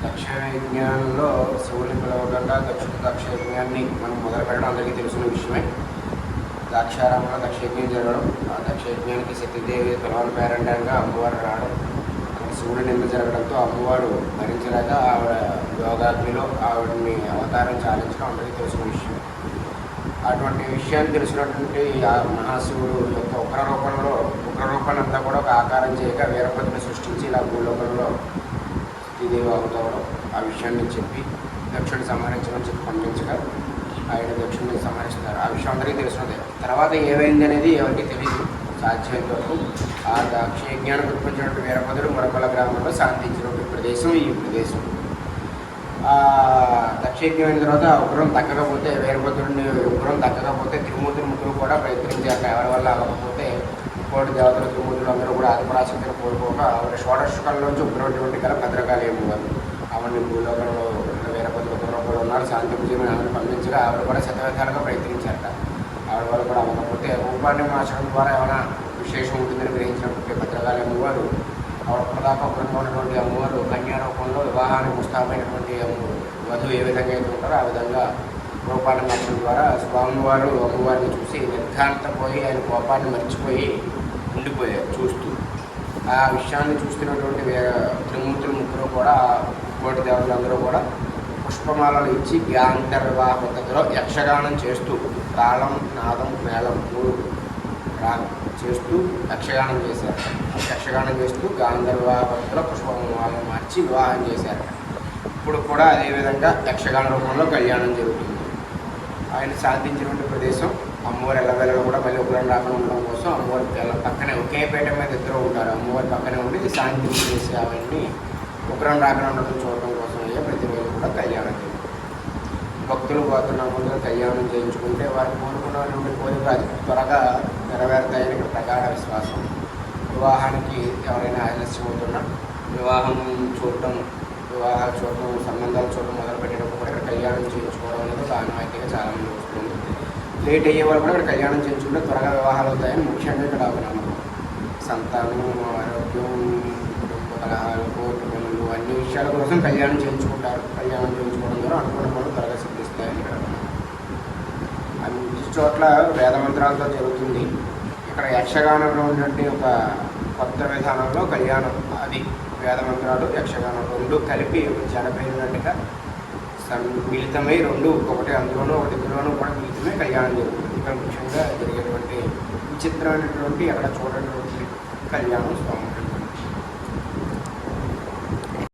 దక్ష యజ్ఞంలో శివుని పిలవకుండా దక్ష యజ్ఞాన్ని మనం మొదలు పెట్టడం అందరికీ తెలిసిన విషయమే. ద్రాక్షారామంలో దక్ష యజ్ఞం జరగడం, ఆ దక్ష యజ్ఞానికి సతీదేవి పిలవని పేరంటంగా అమ్మవారు రావడం, శివుడి నింద జరగడంతో అమ్మవారు భరించలేక ఆవిడ యోగాగ్నిలో ఆవిడని అవతారం చాలించడం అందరికీ తెలిసిన విషయం. అటువంటి విషయాన్ని తెలిసినటువంటి ఆ మహాశివుడు యొక్క ఉగ్రరూపాన్ని అంతా కూడా ఒక ఆకారం చేయక వీరభద్రుని సృష్టించి ఇలా భూలోకంలో సతీదేవి అవతవడం, ఆ విషయాన్ని చెప్పి దక్షుడిని సంహరించమని చెప్పి పంపించగా ఆయన దక్షుడిని సంహరిస్తున్నారు. ఆ విషయం అందరికీ తెలిసినదే. తర్వాత ఏమైంది అనేది ఎవరికి తెలియదు. సాధ్యమైనంత వరకు ఆ దక్ష యజ్ఞాన్ని గుర్తించినట్టు వీరభద్రుడు మురకొల గ్రామంలో శాంతించినటువంటి ప్రదేశం ఈ ప్రదేశం. దక్షయజ్ఞం అయిన తర్వాత ఉగ్రం తగ్గకపోతే వీరభద్రుడిని ఉగ్రం తగ్గకపోతే త్రిమూర్తులు ముగ్గురు కూడా ప్రయత్నించాక ఎవరి వల్ల అవ్వకపోతే కోటి దేవతల త్రిమూర్తులు అందరూ కూడా ఆత్మరాశక్తిని కోరుకోక ఆవిడ షోడశకాల్లోంచి ఉగ్రటువంటి గల భద్రకాళి అమ్మవారు ఆవిడని భూలోకంలో వీరభద్రుడు ఉగ్రం కూడా ఉన్నారు. శాంతి పూజని ఆవిడ పంపించగా ఆవిడ కూడా శతవిధాలుగా ప్రయత్నించారట. ఆవిడ వల్ల కూడా అవ్వకపోతే రూపాన్ని మార్చడం ద్వారా ఏమైనా విశేషం ఉంటుందని గ్రహించినటువంటి భద్రకాళి అమ్మవారు ఆవిడ ప్రదాకా ఉపరంగా ఉన్నటువంటి అమ్మవారు కన్యారూపంలో వివాహానికి ముస్తామైనటువంటి వధువు ఏ విధంగా అయితే ఉంటారో ఆ విధంగా రూపాన్ని మార్చడం ద్వారా స్వామివారు అమ్మవారిని చూసి నిర్ఘాంతపోయి ఆయన కోపాన్ని మర్చిపోయి ఉండిపోయారు చూస్తూ. ఆ విషయాన్ని చూస్తున్నటువంటి త్రిమూర్తులు ముగ్గురు కూడా కోటి దేవతలందరూ కూడా పుష్పమాలలు ఇచ్చి గాంధర్వ పద్ధతిలో యక్షగానం చేస్తూ తాళం నాదం మేళం మూడు చేస్తూ యక్షగానం చేశారు. యక్షగానం చేస్తూ గాంధర్వ పద్ధతిలో పుష్పమాలను మార్చి వివాహం చేశారు. ఇప్పుడు కూడా అదేవిధంగా యక్షగాన రూపంలో కళ్యాణం జరుగుతుంది. ఆయన శాంతించినటువంటి ప్రదేశం అమ్మవారి ఎల్లవేళలో కూడా మళ్ళీ ఉగ్రం రాకుండా ఉండడం కోసం అమ్మవారి పక్కనే ఒకే పీట మీద ఇద్దరు ఉంటారు. అమ్మవారి పక్కనే ఉండి శాంతి చేసి అవన్నీ ఉగ్రం రాకుండా ఉండడం చూడడం కోసం ప్రతిరోజు కూడా కళ్యాణం జరుగుతుంది. భక్తులు పోతున్న ముందు కళ్యాణం చేయించుకుంటే వారు కోరుకున్నటువంటి కోరికలు అతి త్వరగా నెరవేరుతాయని ప్రగాఢ విశ్వాసం. వివాహానికి ఎవరైనా ఆలస్యం అవుతున్నా వివాహం చూడటం సంబంధాలు చూడటం మొదలుపెట్టేటప్పుడు కూడా ఇక్కడ కళ్యాణం చేయించుకోవడం అనేది ఒక ఆనవాయితీగా చాలామంది వస్తుంది. లేట్ అయ్యే వాళ్ళు కూడా ఇక్కడ కళ్యాణం చేయించుకుంటే త్వరగా వివాహాలు అవుతాయని ముఖ్యంగా ఇక్కడ నమ్మకం. సంతానం, ఆరోగ్యం, కుటుంబ కలహాలు, కోర్టు పనులు అన్ని విషయాల కోసం కళ్యాణం చేయించుకుంటారు. కళ్యాణం చేయించుకోవడం ద్వారా అనుకున్న పనులు త్వరగా సిద్ధిస్తాయని ఇక్కడ అన్ని చోట్ల వేదమంత్రాలతో జరుగుతుంది. ఇక్కడ యక్షగానంలో ఉన్నటువంటి ఒక కొత్త విధానంలో కళ్యాణం, అది వేదమంత్రాలు యక్షగానం రెండు కలిపి జడపైనట్టుగా మిళితమై రెండు ఒకటి అందులోనూ ఒకటి ఇందులోనూ కూడా మిళితమై కళ్యాణం జరుగుతుంది. ఇక్కడ ముఖ్యంగా జరిగేటువంటి విచిత్రమైనటువంటి అక్కడ చూడటువంటి కళ్యాణం స్వామి